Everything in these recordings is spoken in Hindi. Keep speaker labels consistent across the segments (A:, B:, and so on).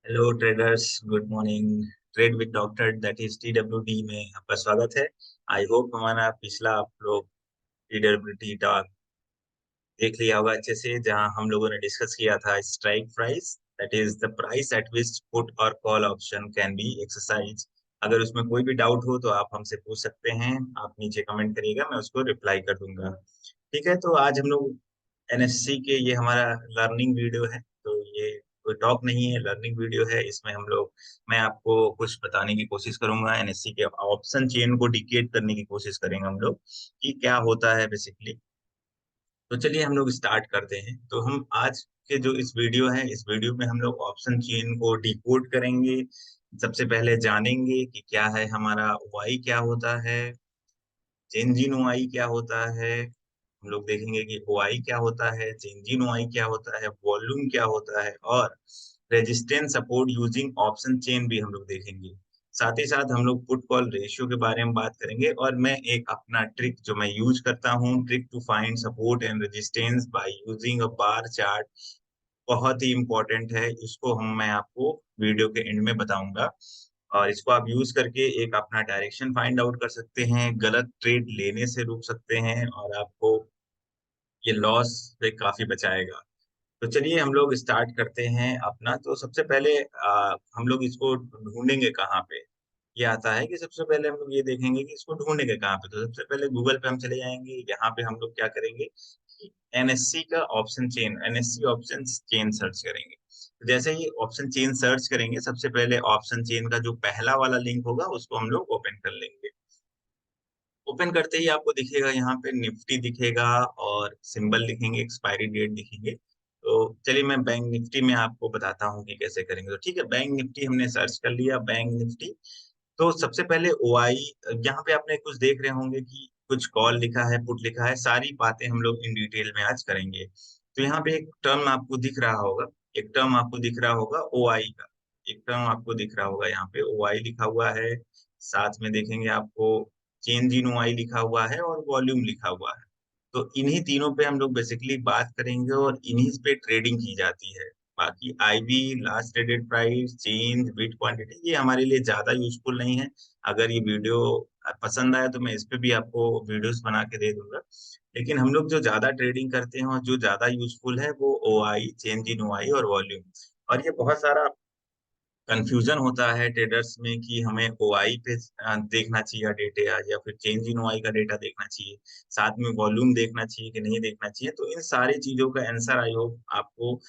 A: Hello traders, good morning. Trade with doctor that is TWD में आपका स्वागत है। आई होप हमारा पिछला आप लोग TWD टॉक देख लिया होगा अच्छे से, जहां हम लोगों ने डिस्कस किया था strike price, that is the price at which put or call option can be exercise. अगर उसमें कोई भी डाउट हो तो आप हमसे पूछ सकते हैं। आप नीचे कमेंट करिएगा, मैं उसको रिप्लाई कर दूंगा। ठीक है, तो आज हम लोग NSC के, ये हमारा लर्निंग वीडियो है, तो ये कोई टॉक नहीं है, लर्निंग वीडियो है। इसमें हम लोग, मैं आपको कुछ बताने की कोशिश करूंगा। NSC के ऑप्शन चेन को डिकेड करने की कोशिश करेंगे हम लोग कि क्या होता है बेसिकली। तो चलिए हम लोग स्टार्ट करते हैं। तो हम आज के जो इस वीडियो है, इस वीडियो में हम लोग ऑप्शन चेन को डिकोड करेंगे। सबसे पहले जानेंगे कि क्या है हमारा वाई, क्या होता है चेंज इन वाई, क्या होता है। हम लोग देखेंगे कि ओआई क्या होता है, चेंज इन ओआई क्या होता है, वॉल्यूम क्या होता है, और resistance support using option chain भी हम लोग देखेंगे। साथ ही साथ हम लोग पुट कॉल रेशियो के बारे में बात करेंगे, और मैं एक अपना ट्रिक जो मैं यूज करता हूँ, trick to find support and resistance by using a bar chart, बहुत ही इंपॉर्टेंट है। इसको मैं आपको वीडियो के एंड में बताऊंगा, और इसको आप यूज करके एक अपना डायरेक्शन फाइंड आउट कर सकते हैं, गलत ट्रेड लेने से रुक सकते हैं, और आपको ये लॉस से काफी बचाएगा। तो चलिए हम लोग स्टार्ट करते हैं अपना। तो सबसे पहले हम लोग इसको ढूंढेंगे कहाँ पे। ये आता है कि सबसे पहले हम लोग ये देखेंगे कि इसको ढूंढेंगे कहाँ पे। तो सबसे पहले गूगल पे हम चले जाएंगे, यहाँ पे हम लोग क्या करेंगे कि NSC का option chain, NSC option chain search करेंगे। तो जैसे ही ऑप्शन चेन सर्च करेंगे, सबसे पहले ऑप्शन चेन का जो पहला वाला लिंक होगा उसको हम लोग ओपन कर लेंगे। ओपन करते ही आपको दिखेगा, यहाँ पे निफ्टी दिखेगा और सिंबल दिखेंगे, एक्सपायरी डेट दिखेंगे। तो चलिए मैं बैंक निफ्टी में आपको बताता हूँ कि कैसे करेंगे। तो ठीक है, बैंक निफ्टी हमने सर्च कर लिया, बैंक निफ्टी। तो सबसे पहले ओआई, यहाँ पे आपने कुछ देख रहे होंगे कि कुछ कॉल लिखा है, पुट लिखा है, सारी बातें हम लोग इन डिटेल में आज करेंगे। तो यहाँ पे एक टर्म आपको दिख रहा होगा, एक टर्म आपको दिख रहा होगा ओआई का, एक टर्म आपको दिख रहा होगा, यहाँ पे ओआई लिखा हुआ है। साथ में देखेंगे आपको चेंज इन ओआई लिखा हुआ है और वॉल्यूम लिखा हुआ है। तो इन्हीं तीनों पे हम लोग बेसिकली बात करेंगे, और इन्हीं पे ट्रेडिंग की जाती है। बाकी IB, last traded price, change, bit quantity, ये हमारे लिए ज्यादा यूजफुल नहीं है। अगर ये वीडियो पसंद आया तो मैं इस पे भी आपको वीडियोस बना के दे दूंगा। लेकिन हम लोग जो ज्यादा ट्रेडिंग करते हैं और जो ज्यादा यूजफुल है वो ओआई, चेंज इन ओआई और वॉल्यूम। और ये बहुत सारा कंफ्यूजन होता है ट्रेडर्स में कि हमें ओआई पे देखना चाहिए डेटा, या फिर चेंज इन ओआई का डेटा देखना चाहिए, साथ में वॉल्यूम देखना चाहिए कि नहीं देखना चाहिए। तो इन सारी चीजों का आंसर आई होप आपको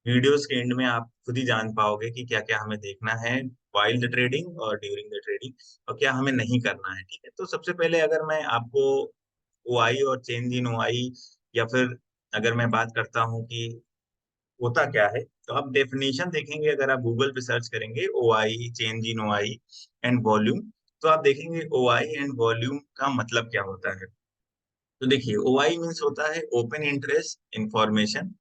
A: वीडियोस के एंड में आप खुद ही जान पाओगे कि क्या क्या हमें देखना है वाइल द ट्रेडिंग और ड्यूरिंग द ट्रेडिंग, और क्या हमें नहीं करना है। ठीक है, तो सबसे पहले अगर मैं आपको ओआई और चेंज इन ओआई, या फिर अगर मैं बात करता हूँ कि होता क्या है, तो आप डेफिनेशन देखेंगे। अगर आप गूगल पे सर्च करेंगे OI, change in OI and volume, तो आप देखेंगे ओआई एंड वॉल्यूम का मतलब क्या होता है। तो देखिए, ओआई मीन्स होता है open interest information,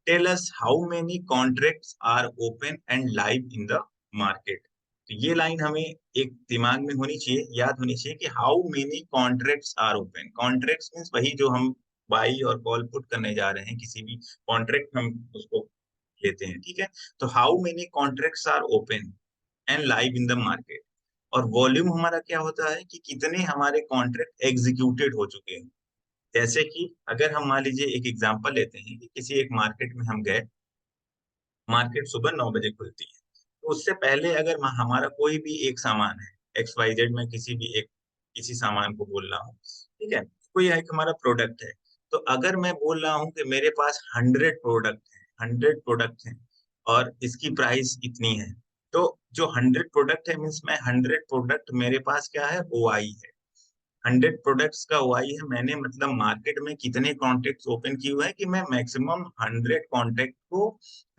A: tell us how many contracts are open and live in the market. तो ये लाइन हमें एक दिमाग में होनी चाहिए, याद होनी चाहिए कि how many contracts are open. Contracts means वही जो हम बाई और कॉल पुट करने जा रहे हैं, किसी भी कॉन्ट्रैक्ट हम उसको लेते हैं। ठीक है, तो how many contracts are open and live in the market. और वॉल्यूम हमारा क्या होता है कि कितने हमारे कॉन्ट्रैक्ट एग्जीक्यूटेड हो चुके हैं। जैसे कि अगर हम मान लीजिए एक एग्जांपल लेते हैं कि किसी एक मार्केट में हम गए, मार्केट सुबह 9 बजे खुलती है, तो उससे पहले अगर हमारा कोई भी एक सामान है, XYZ में किसी भी एक, किसी सामान को बोल रहा हूँ, ठीक है, कोई एक हमारा प्रोडक्ट है। तो अगर मैं बोल रहा हूँ कि मेरे पास 100 प्रोडक्ट हैं और इसकी प्राइस इतनी है, तो जो 100 प्रोडक्ट है मीन्स मैं 100 प्रोडक्ट, मेरे पास क्या है, ओआई है। 100 प्रोडक्ट्स का ओआई है, मैंने मतलब मार्केट में कितने कॉन्टेक्ट ओपन किए हुए हैं कि मैं मैक्सिमम 100 कॉन्टेक्ट को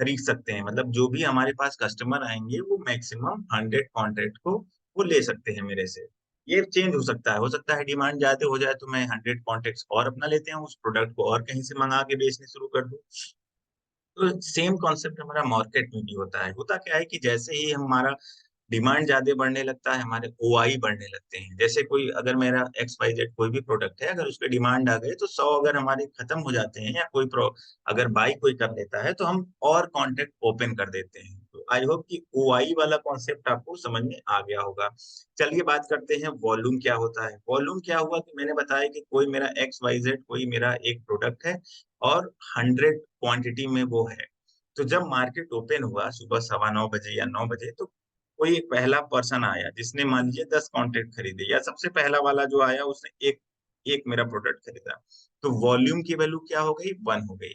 A: खरीद सकते हैं। मतलब जो भी हमारे पास कस्टमर आएंगे वो मैक्सिमम 100 कॉन्टेक्ट को वो ले सकते हैं मेरे से। ये चेंज हो सकता है डिमांड ज्यादा हो जाए तो मैं 100 कॉन्टेक्ट और अपना लेते हैं, उस प्रोडक्ट को और कहीं से मंगा के बेचने शुरू कर दूं। तो सेम कॉन्सेप्ट हमारा मार्केट में भी होता है। होता क्या है कि जैसे ही हमारा डिमांड ज्यादा बढ़ने लगता है, हमारे ओआई बढ़ने लगते हैं। जैसे कोई, अगर मेरा XYZ कोई भी प्रोडक्ट है, अगर उसके डिमांड आ गए तो 100 अगर हमारे खत्म हो जाते हैं, या कोई अगर बाई कोई कर लेता है, तो हम और कॉन्टेक्ट ओपन कर देते हैं। तो तो आई होप कि ओआई वाला कॉन्सेप्ट आपको समझ में आ गया होगा। चलिए बात करते हैं वॉल्यूम क्या होता है। वॉल्यूम क्या हुआ कि मैंने बताया कि कोई मेरा एक्स वाई जेड कोई मेरा एक प्रोडक्ट है और 100 क्वांटिटी में वो है। तो जब मार्केट ओपन हुआ सुबह 9:15 या 9 बजे, तो कोई एक पहला पर्सन आया जिसने मान लीजिए 10 कॉन्ट्रैक्ट खरीदे, या सबसे पहला वाला जो आया उसने एक एक मेरा प्रोडक्ट खरीदा। तो वॉल्यूम की वैल्यू क्या हो गई? 1 हो गई।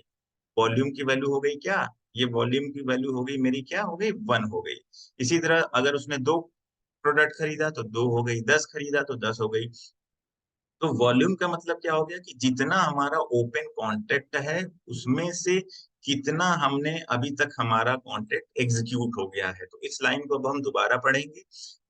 A: वॉल्यूम की वैल्यू हो गई क्या? ये वॉल्यूम की वैल्यू हो गई मेरी, क्या हो गई? 1 हो गई। इसी तरह अगर उसने 2 प्रोडक्ट खरीदा तो 2 हो गई, 10 खरीदा तो 10 हो गई। तो वॉल्यूम का मतलब क्या हो गया कि जितना हमारा ओपन कॉन्ट्रैक्ट है उसमें से कितना हमने अभी तक हमारा कॉन्ट्रैक्ट एग्जीक्यूट हो गया है। तो इस लाइन को अब हम दोबारा पढ़ेंगे।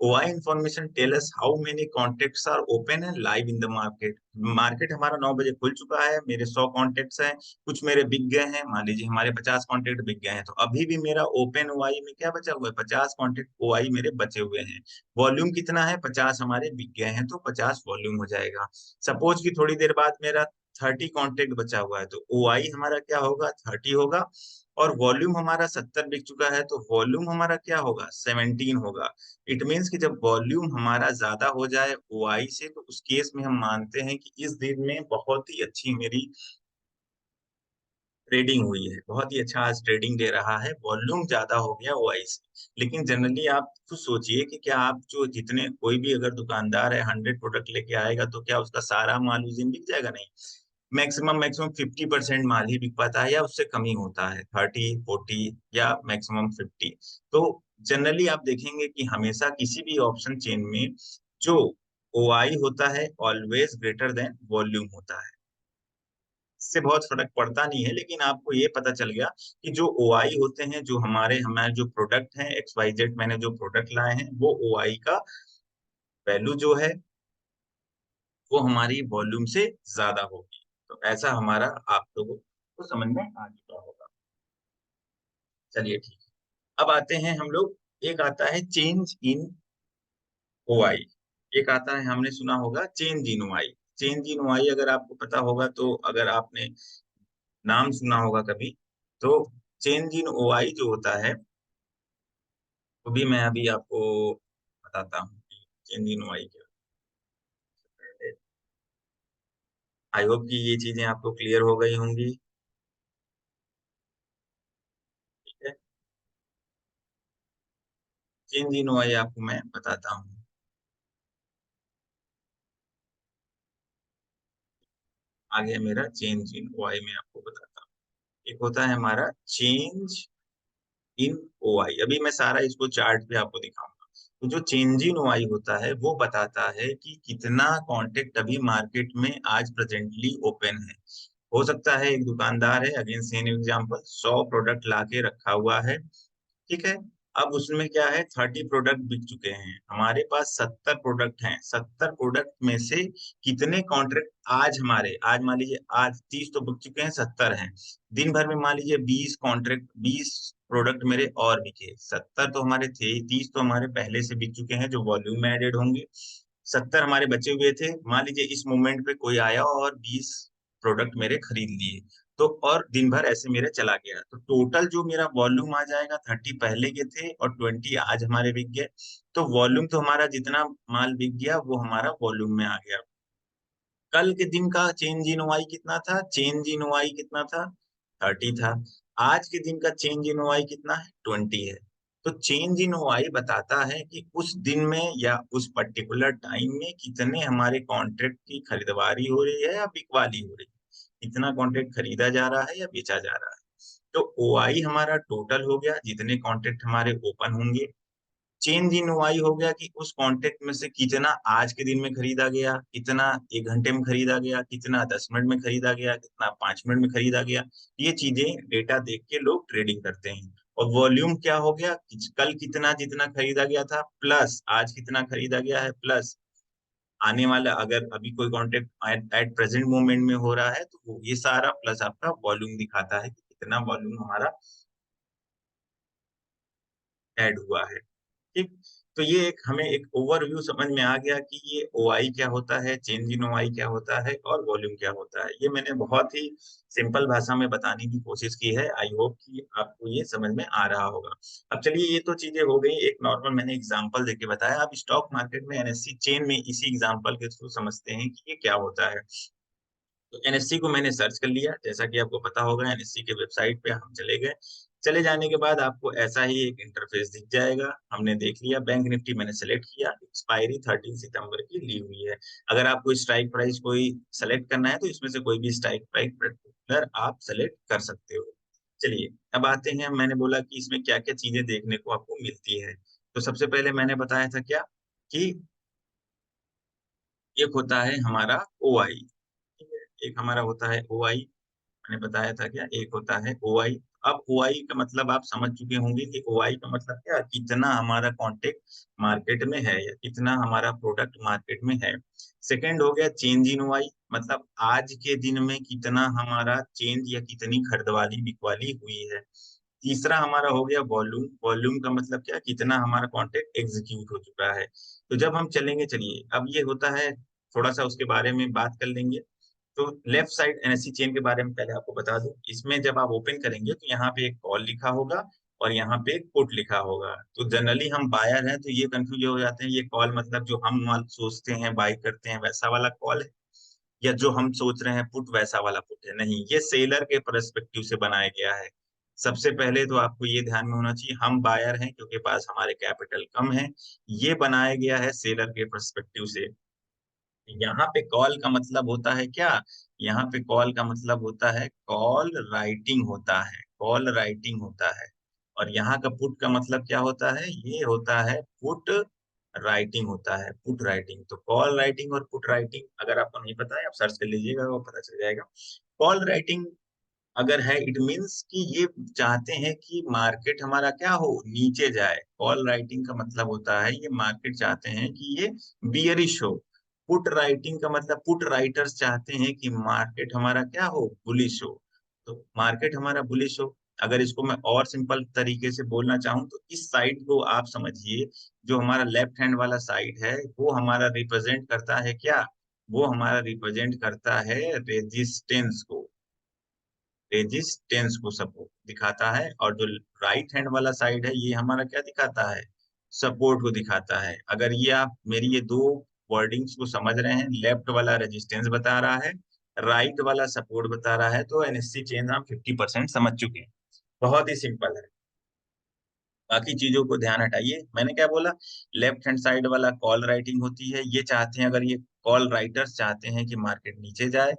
A: OI information tell us how many contracts are open and live in the market. Market हमारा 9 बजे खुल चुका है, मेरे 100 कॉन्ट्रैक्ट्स हैं, कुछ मेरे बिक गए हैं, मान लीजिए हमारे 50 कॉन्ट्रैक्ट बिक गए हैं, तो अभी भी मेरा ओपन ओआई में क्या बचा हुआ है? 50 कॉन्ट्रैक्ट ओआई मेरे बचे हुए हैं। वॉल्यूम कितना है? 50 हमारे बिक गए हैं, तो 50 वॉल्यूम हो जाएगा। सपोज कि थोड़ी देर बाद मेरा 30 कॉन्टेक्ट बचा हुआ है, तो ओआई हमारा क्या होगा? 30 होगा। और वॉल्यूम हमारा 70 बिक चुका है, तो वॉल्यूम हमारा क्या होगा? 17 होगा। इट मीन्स कि जब वॉल्यूम हमारा ज्यादा हो जाए ओआई से, तो उस केस में हम मानते हैं कि इस दिन में बहुत ही अच्छी मेरी ट्रेडिंग हुई है, बहुत ही अच्छा आज ट्रेडिंग दे रहा है, वॉल्यूम ज्यादा हो गया ओआई से। लेकिन जनरली आप खुद सोचिए कि क्या आप जो जितने कोई भी अगर दुकानदार है 100 प्रोडक्ट लेके आएगा तो क्या उसका सारा माल उस दिन बिक जाएगा? नहीं। मैक्सिमम मैक्सिमम 50% माल ही बिक पाता है, या उससे कम ही होता है, 30 40 या मैक्सिमम 50। तो जनरली आप देखेंगे कि हमेशा किसी भी ऑप्शन चेन में जो ओआई होता है ऑलवेज ग्रेटर देन वॉल्यूम होता है। इससे बहुत फर्क पड़ता नहीं है, लेकिन आपको ये पता चल गया कि जो ओआई होते हैं, जो हमारे हमारे जो प्रोडक्ट हैं एक्स वाई जेड मैंने जो प्रोडक्ट लाए हैं, वो ओआई का वैल्यू जो है वो हमारी वॉल्यूम से ज्यादा होगी। तो ऐसा हमारा आप लोगों को समझ में आ चुका होगा। चलिए ठीक है। अब आते हैं हम लोग, एक आता है चेंज इन ओआई, एक आता है हमने सुना होगा change in OI. Change in OI अगर आपको पता होगा, तो अगर आपने नाम सुना होगा कभी, तो चेंज इन ओआई जो होता है, तो भी मैं अभी आपको बताता हूँ कि चेंज इन ओआई क्या है। आई होप कि ये चीजें आपको क्लियर हो गई होंगी। ठीक है, चेंज इन ओआई आपको मैं बताता हूँ। आगे मेरा चेंज इन ओआई में आपको बताता हूँ। एक होता है हमारा चेंज इन ओआई, अभी मैं सारा इसको चार्ट पे आपको दिखाऊंगा। तो जो चेंज इन ओआई होता है वो बताता है कि कितना कॉन्टेक्ट अभी मार्केट में आज प्रेजेंटली ओपन है। हो सकता है एक दुकानदार है, अगेन सेम एग्जांपल, 100 प्रोडक्ट लाके रखा हुआ है, ठीक है। अब उसमें क्या है, 30 प्रोडक्ट बिक चुके हैं, हमारे पास 70 प्रोडक्ट हैं। 70 प्रोडक्ट में से कितने कॉन्ट्रैक्ट आज हमारे, आज मान लीजिए आज 30 तो बिक चुके हैं, 70 हैं। दिन भर में मान लीजिए 20 कॉन्ट्रैक्ट, 20 प्रोडक्ट मेरे और बिके। 70 तो हमारे थे, 30 तो हमारे पहले से बिक चुके हैं जो वॉल्यूम में एडेड होंगे। 70 हमारे बचे हुए थे, मान लीजिए इस मोमेंट पे कोई आया और 20 प्रोडक्ट मेरे खरीद लिए, तो और दिन भर ऐसे मेरे चला गया, तो टोटल जो मेरा वॉल्यूम आ जाएगा, 30 पहले के थे और 20 आज हमारे बिक गए। तो वॉल्यूम तो हमारा जितना माल बिक गया वो हमारा वॉल्यूम में आ गया। कल के दिन का चेंज इन ओआई कितना था? चेंज इन ओआई कितना था? 30 था। आज के दिन का चेंज इन ओआई कितना है? 20 है। तो चेंज इन ओआई बताता है कि उस दिन में या उस पर्टिकुलर टाइम में कितने हमारे कॉन्ट्रैक्ट की खरीददारी हो रही है या बिकवाली हो रही है, कितना कॉन्ट्रैक्ट खरीदा जा रहा है या बेचा जा रहा है। तो ओआई हमारा टोटल हो गया, जितने कॉन्ट्रैक्ट हमारे ओपन होंगे। चेंज इन ओआई हो गया कि उस कॉन्टेक्ट में से कितना आज के दिन में खरीदा गया, कितना 1 घंटे में खरीदा गया, कितना 10 मिनट में खरीदा गया, कितना 5 मिनट में खरीदा गया। ये चीजें डेटा देख के लोग ट्रेडिंग करते हैं। और वॉल्यूम क्या हो गया कि कल कितना जितना खरीदा गया था प्लस आज कितना खरीदा गया है, प्लस आने वाला अगर अभी कोई कॉन्टेक्ट एट प्रेजेंट मोमेंट में हो रहा है, तो वो ये सारा प्लस आपका वॉल्यूम दिखाता है कि कितना वॉल्यूम हमारा ऐड हुआ है। ठीक। तो ये एक हमें एक ओवरव्यू समझ में आ गया कि ये ओआई क्या होता है, चेंज इन ओआई क्या होता है और वॉल्यूम क्या होता है। ये मैंने बहुत ही सिंपल भाषा में बताने की कोशिश की है। आई होप कि आपको ये समझ में आ रहा होगा। अब चलिए, ये तो चीजें हो गई, एक नॉर्मल मैंने एग्जांपल देके बताया। अब स्टॉक मार्केट में एनएससी चेन में इसी एग्जांपल के थ्रू समझते हैं कि ये क्या होता है। तो एनएससी को मैंने सर्च कर लिया, जैसा कि आपको पता होगा एनएससी के वेबसाइट पे हम चले गए। चले जाने के बाद आपको ऐसा ही एक इंटरफेस दिख जाएगा। हमने देख लिया, बैंक निफ्टी मैंने सेलेक्ट किया, एक्सपायरी 13 सितंबर की ली हुई है। अगर आपको स्ट्राइक प्राइस कोई सेलेक्ट करना है तो इसमें से कोई भी स्ट्राइक प्राइस पर्टिकुलर आप सेलेक्ट कर सकते हो। चलिए, अब आते हैं, मैंने बोला कि इसमें क्या क्या चीजें देखने को आपको मिलती है। तो सबसे पहले मैंने बताया था क्या, कि एक होता है हमारा ओआई, ठीक है, एक हमारा होता है ओआई। मैंने बताया था क्या, एक होता है ओआई। अब ओआई का मतलब आप समझ चुके होंगे कि ओआई का मतलब क्या, कितना हमारा कॉन्टेक्ट मार्केट में है या कितना हमारा प्रोडक्ट मार्केट में है। सेकंड हो गया चेंज इन ओआई, मतलब आज के दिन में कितना हमारा चेंज या कितनी खरीदवाली बिकवाली हुई है। तीसरा हमारा हो गया वॉल्यूम, वॉल्यूम का मतलब क्या, कितना हमारा कॉन्ट्रैक्ट एग्जीक्यूट हो चुका है। तो जब हम चलेंगे, चलिए अब ये होता है, थोड़ा सा उसके बारे में बात कर लेंगे। तो लेफ्ट साइड एनएससी चेन के बारे में पहले आपको बता दूं, इसमें जब आप ओपन करेंगे तो यहाँ पे एक कॉल लिखा होगा और यहाँ पे एक पुट लिखा होगा। तो जनरली हम बायर हैं तो ये कंफ्यूज हो जाते हैं, ये कॉल मतलब जो हम माल सोचते हैं बाई करते हैं वैसा वाला कॉल है, या जो हम सोच रहे हैं पुट वैसा वाला पुट है। नहीं, ये सेलर के पर्सपेक्टिव से बनाया गया है। सबसे पहले तो आपको ये ध्यान में होना चाहिए, हम बायर हैं क्योंकि पास हमारे कैपिटल कम है। ये बनाया गया है सेलर के पर्सपेक्टिव से। यहाँ पे कॉल का मतलब होता है क्या, यहाँ पे कॉल का मतलब होता है कॉल राइटिंग होता है, कॉल राइटिंग होता है। और यहाँ का पुट का मतलब क्या होता है, ये होता है पुट राइटिंग होता है, पुट राइटिंग। तो कॉल राइटिंग और पुट राइटिंग अगर आपको नहीं पता है आप सर्च कर लीजिएगा, वो पता चल जाएगा। कॉल राइटिंग अगर है, इट मीन्स कि ये चाहते हैं कि मार्केट हमारा क्या हो, नीचे जाए। कॉल राइटिंग का मतलब होता है ये मार्केट चाहते हैं कि ये बियरिश हो। पुट राइटिंग का मतलब पुट राइटर्स चाहते हैं कि मार्केट हमारा क्या हो, बुलिश हो। तो मार्केट हमारा बुलिश हो। अगर इसको मैं और सिंपल तरीके से बोलना चाहूँ तो इस साइड को आप समझिए, जो हमारा लेफ्ट हैंड वाला साइड है वो हमारा रिप्रेजेंट करता है क्या, वो हमारा रिप्रेजेंट करता है रेजिस्टेंस को, रेजिस्टेंस को सपोर्ट दिखाता है। और जो राइट हैंड वाला साइड है ये हमारा क्या दिखाता है, सपोर्ट को दिखाता है। अगर ये आप मेरी ये दो वर्डिंग्स को समझ रहे हैं, लेफ्ट वाला रेजिस्टेंस बता रहा है, राइट वाला सपोर्ट बता रहा है, तो एनएससी चेन हम 50% समझ चुके हैं। बहुत ही सिंपल है, बाकी चीजों को ध्यान हटाइए। मैंने क्या बोला, लेफ्ट हैंड साइड वाला कॉल राइटिंग होती है, ये चाहते हैं, अगर ये कॉल राइटर्स चाहते हैं कि मार्केट नीचे जाए,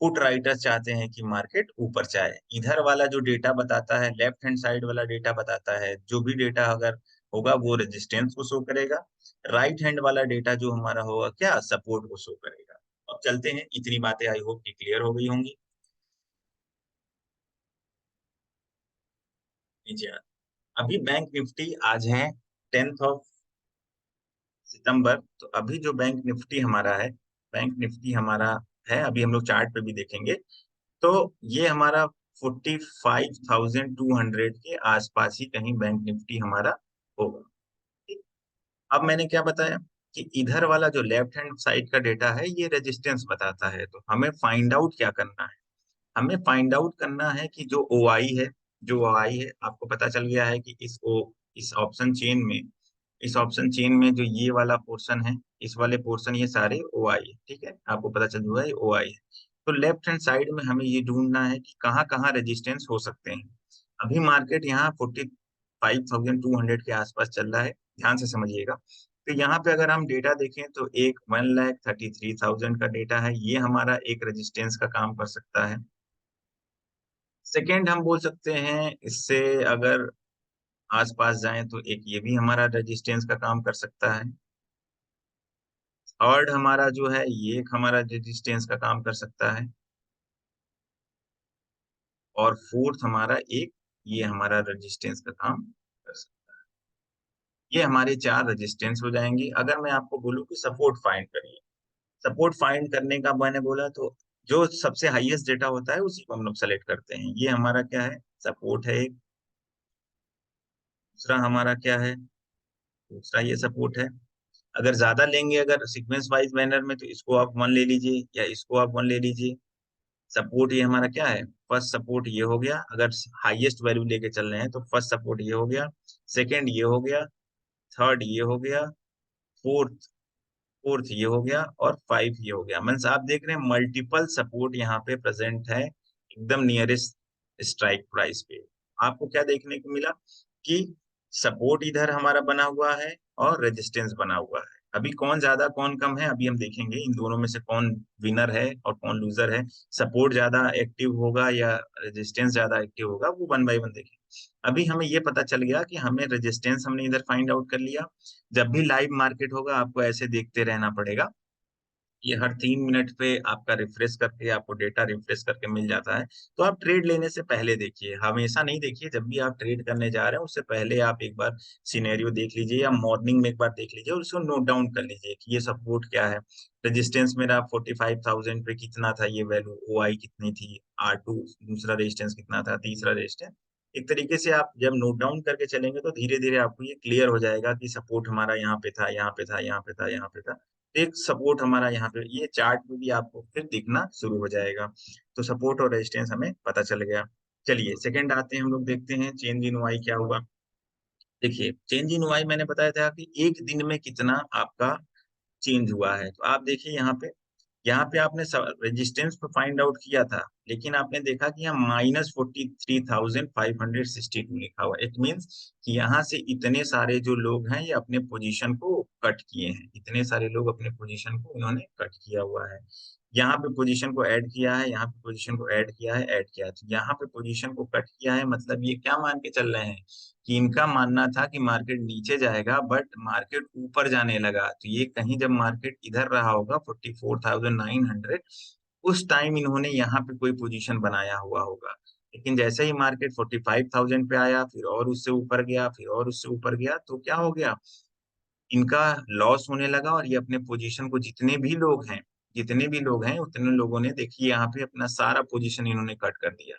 A: पुट राइटर्स चाहते हैं कि मार्केट ऊपर जाए। इधर वाला जो डेटा बताता है, लेफ्ट हैंड साइड वाला डेटा बताता है, जो भी डेटा अगर होगा वो रेजिस्टेंस को शो करेगा। राइट हैंड वाला डेटा जो हमारा होगा क्या, सपोर्ट को शो करेगा। अब चलते हैं, इतनी बातें आई होप कि क्लियर हो गई होंगी। नीचे अभी बैंक निफ्टी आज है 10 सितंबर। तो अभी जो बैंक निफ्टी हमारा है, बैंक निफ्टी हमारा है, अभी हम लोग चार्ट पे भी देखेंगे, तो ये हमारा 45,200 के आसपास ही कहीं बैंक निफ्टी हमारा होगा। ठीक? अब मैंने क्या बताया कि इधर वाला जो लेफ्ट हैंड साइड का डेटा है ये रेजिस्टेंस बताता है। तो हमें फाइंड आउट क्या करना है, हमें फाइंड आउट करना है कि जो ओआई है, जो ओआई है, आपको पता चल गया है कि इस ऑप्शन चेन में, इस ऑप्शन चेन में जो ये वाला पोर्शन है, इस वाले पोर्शन, ये सारे ओआई है। ठीक है, आपको पता चल जाएगा ये ओआई है। तो लेफ्ट हैंड साइड में हमें ये ढूंढना है कि कहाँ कहाँ रेजिस्टेंस हो सकते हैं। अभी मार्केट यहाँ 45,200 के आसपास चल रहा है, ध्यान से समझिएगा। तो यहाँ पे अगर हम डेटा देखें तो एक 1,33,000 का डेटा है, ये हमारा एक रेजिस्टेंस का काम कर सकता है। सेकेंड हम बोल सकते हैं इससे, अगर आसपास जाएं तो एक ये भी हमारा रेजिस्टेंस का काम कर सकता है। थर्ड हमारा जो है ये एक हमारा रेजिस्टेंस का काम कर सकता है। और फोर्थ हमारा एक ये हमारा रेजिस्टेंस का काम कर सकता है। ये हमारे चार रेजिस्टेंस हो जाएंगे। अगर मैं आपको बोलूं कि सपोर्ट फाइंड करिए, सपोर्ट फाइंड करने का मैंने बोला तो जो सबसे हाईएस्ट डेटा होता है उसी को हम लोग सेलेक्ट करते हैं। ये हमारा क्या है, सपोर्ट है एक। दूसरा हमारा क्या है, दूसरा ये सपोर्ट है। अगर ज्यादा लेंगे अगर सीक्वेंस वाइज मैनर में, तो इसको आप 1 ले लीजिए या इसको आप 1 ले लीजिए। सपोर्ट ये हमारा क्या है, फर्स्ट सपोर्ट ये हो गया, अगर हाईएस्ट वैल्यू लेके चल रहे हैं तो फर्स्ट सपोर्ट ये हो गया, सेकंड ये हो गया, थर्ड ये हो गया, फोर्थ फोर्थ ये हो गया और 5 ये हो गया। मीन्स आप देख रहे हैं मल्टीपल सपोर्ट यहाँ पे प्रेजेंट है एकदम नियरेस्ट स्ट्राइक प्राइस पे। आपको क्या देखने को मिला कि सपोर्ट इधर हमारा बना हुआ है और रेजिस्टेंस बना हुआ है। अभी कौन ज्यादा कौन कम है अभी हम देखेंगे, इन दोनों में से कौन विनर है और कौन लूजर है, सपोर्ट ज्यादा एक्टिव होगा या रेजिस्टेंस ज्यादा एक्टिव होगा, वो 1 बाय 1 देखेंगे। अभी हमें ये पता चल गया कि हमें रेजिस्टेंस हमने इधर फाइंड आउट कर लिया। जब भी लाइव मार्केट होगा आपको ऐसे देखते रहना पड़ेगा। ये हर 3 मिनट पे आपका रिफ्रेश करके आपको डेटा रिफ्रेश करके मिल जाता है। तो आप ट्रेड लेने से पहले देखिए, हमेशा नहीं देखिए, जब भी आप ट्रेड करने जा रहे हैं उससे पहले आप एक बार सिनेरियो देख लीजिए या मॉर्निंग में एक बार देख लीजिए और उसको नोट डाउन कर लीजिए कि ये सपोर्ट क्या है। रेजिस्टेंस मेरा 45,000 पे कितना था, ये वैल्यू ओ आई कितनी थी, R2 दूसरा रेजिस्टेंस कितना था, तीसरा रेजिस्टेंस। एक तरीके से आप जब नोट डाउन करके चलेंगे तो धीरे धीरे आपको ये क्लियर हो जाएगा कि सपोर्ट हमारा यहाँ पे था, यहाँ पे था, यहाँ पे था, यहाँ पे था। एक सपोर्ट हमारा यहाँ पे ये चार्ट में भी आपको फिर दिखना शुरू हो जाएगा। तो सपोर्ट और रेजिस्टेंस हमें पता चल गया। चलिए सेकंड आते हैं, हम लोग देखते हैं चेंज इन वाई क्या हुआ। देखिए चेंज इन वाई मैंने बताया था कि एक दिन में कितना आपका चेंज हुआ है। तो आप देखिए यहाँ पे आपने रेजिस्टेंस पे फाइंड आउट किया था, लेकिन आपने देखा कि यहाँ -43,562 लिखा हुआ। इट मीन्स कि यहाँ से इतने सारे जो लोग हैं ये अपने पोजीशन को कट किए हैं, इतने सारे लोग अपने पोजीशन को इन्होंने कट किया हुआ है। यहाँ पे पोजीशन को ऐड किया है, यहाँ पे पोजीशन को ऐड किया है, ऐड किया है। तो यहाँ पे पोजीशन को कट किया है मतलब ये क्या मान के चल रहे हैं कि इनका मानना था कि मार्केट नीचे जाएगा, बट मार्केट ऊपर जाने लगा। तो ये कहीं जब मार्केट इधर रहा होगा 44,900, उस टाइम इन्होंने यहाँ पे कोई पोजीशन बनाया हुआ होगा। लेकिन जैसे ही मार्केट 45,000 पे आया, फिर और उससे ऊपर गया, फिर और उससे ऊपर गया, तो क्या हो गया, इनका लॉस होने लगा और ये अपने पोजीशन को, जितने भी लोग हैं उतने लोगों ने देखिए यहाँ पे अपना सारा पोजीशन इन्होंने कट कर दिया।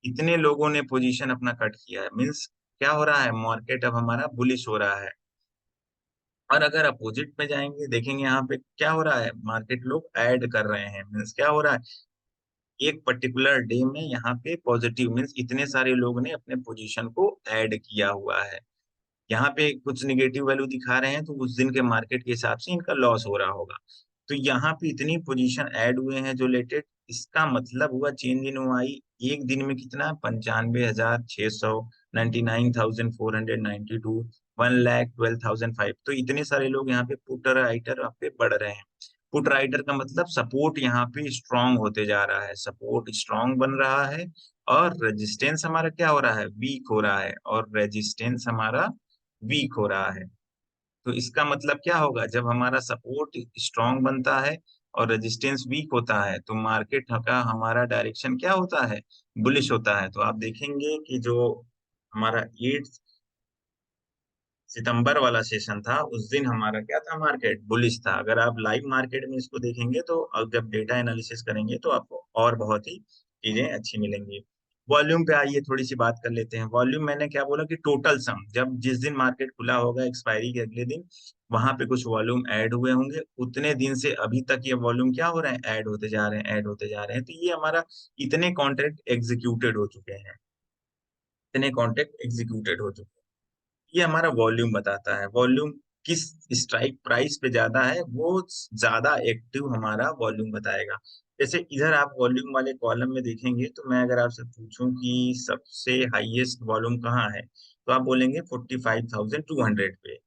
A: इतने लोगों ने पोजीशन अपना कट किया है, मीन्स क्या हो रहा है, मार्केट अब हमारा बुलिश हो रहा है। और अगर अपोजिट में जाएंगे देखेंगे यहाँ पे क्या हो रहा है, मार्केट लोग ऐड कर रहे हैं। मीन्स क्या हो रहा है, एक पर्टिकुलर डे में यहाँ पे पॉजिटिव, मीन्स इतने सारे लोगों ने अपने पोजीशन को ऐड किया हुआ है। यहाँ पे कुछ निगेटिव वैल्यू दिखा रहे हैं तो उस दिन के मार्केट के हिसाब से इनका लॉस हो रहा होगा। तो यहाँ पे इतनी पोजीशन ऐड हुए हैं जो लेटेड, इसका मतलब हुआ चेंज इन ओआई एक दिन में कितना, 95,600, 99,492, 1,12,500। तो इतने सारे लोग यहाँ पे पुट राइटर पे बढ़ रहे हैं। पुट राइटर का मतलब सपोर्ट यहाँ पे स्ट्रांग होते जा रहा है, सपोर्ट स्ट्रांग बन रहा है और रेजिस्टेंस हमारा क्या हो रहा है, वीक हो रहा है, और रेजिस्टेंस हमारा वीक हो रहा है। तो इसका मतलब क्या होगा, जब हमारा सपोर्ट स्ट्रांग बनता है और रेजिस्टेंस वीक होता है तो मार्केट का हमारा डायरेक्शन क्या होता है, बुलिश होता है। तो आप देखेंगे कि जो हमारा 8 सितंबर वाला सेशन था उस दिन हमारा क्या था, मार्केट बुलिश था। अगर आप लाइव मार्केट में इसको देखेंगे तो अब जब डेटा एनालिसिस करेंगे तो आपको और बहुत ही चीजें अच्छी मिलेंगी। वॉल्यूम पे आइए थोड़ी सी बात कर लेते हैं। वॉल्यूम मैंने क्या बोला कि टोटल सम, जब जिस दिन मार्केट खुला होगा एक्सपायरी के अगले दिन, वहां पे कुछ वॉल्यूम ऐड हुए होंगे, उतने दिन से अभी तक ये वॉल्यूम क्या हो रहे हैं, ऐड होते जा रहे हैं, ऐड होते जा रहे हैं। तो ये हमारा इतने कॉन्ट्रैक्ट एग्जीक्यूटेड हो चुके हैं, इतने कॉन्ट्रैक्ट एग्जीक्यूटेड हो चुके हैं। ये हमारा वॉल्यूम बताता है। वॉल्यूम किस स्ट्राइक प्राइस पे ज्यादा है वो ज्यादा एक्टिव हमारा वॉल्यूम बताएगा। जैसे इधर आप वॉल्यूम वाले कॉलम में देखेंगे तो मैं अगर आपसे पूछूं कि सबसे हाईएस्ट वॉल्यूम कहाँ है, तो आप बोलेंगे 45,200 पे,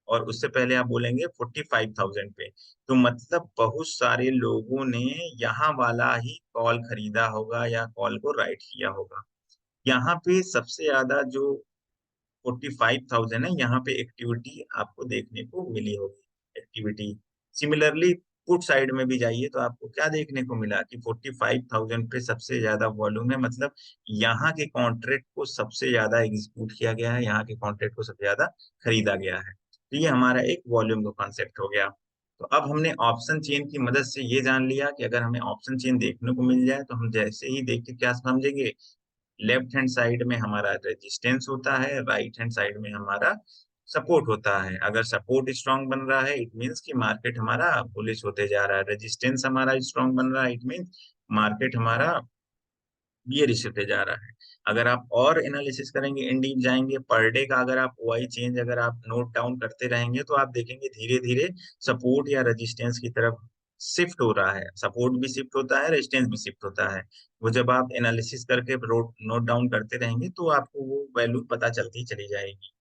A: और उससे पहले आप बोलेंगे 45,000 पे। तो मतलब बहुत सारे लोगों ने यहाँ वाला ही कॉल खरीदा होगा या कॉल को राइट किया होगा। यहाँ पे सबसे ज्यादा जो 45,000 है, यहाँ पे एक्टिविटी आपको देखने को मिली होगी, एक्टिविटी। सिमिलरली पुट साइड में भी जाइए तो आपको क्या देखने को मिला कि 45,000 पे सबसे ज्यादा वॉल्यूम है, मतलब यहाँ के कॉन्ट्रैक्ट को सबसे ज्यादा एग्जीक्यूट किया गया है, यहाँ के कॉन्ट्रैक्ट को सबसे ज्यादा खरीदा गया है। तो ये हमारा एक वॉल्यूम का कॉन्सेप्ट हो गया। तो अब हमने ऑप्शन चेन की मदद से ये जान लिया कि अगर हमें ऑप्शन चेन देखने को मिल जाए तो हम जैसे ही देख के क्या समझेंगे, लेफ्ट हैंड साइड में हमारा रेजिस्टेंस होता है, राइट हैंड साइड में हमारा सपोर्ट होता है। अगर सपोर्ट स्ट्रांग बन रहा है इट मीन्स कि मार्केट हमारा बुलिश होते जा रहा है। रेजिस्टेंस हमारा स्ट्रांग बन रहा है इट मीन्स मार्केट हमारा बियरिश होते जा रहा है। अगर आप और एनालिसिस करेंगे, इन डीप जाएंगे, पर डे का अगर आप वाई चेंज अगर आप नोट डाउन करते रहेंगे तो आप देखेंगे धीरे धीरे सपोर्ट या रेजिस्टेंस की तरफ शिफ्ट हो रहा है। सपोर्ट भी शिफ्ट होता है, रेजिस्टेंस भी शिफ्ट होता है। वो जब आप एनालिसिस करके नोट डाउन करते रहेंगे तो आपको वो वैल्यू पता चलती चली जाएगी।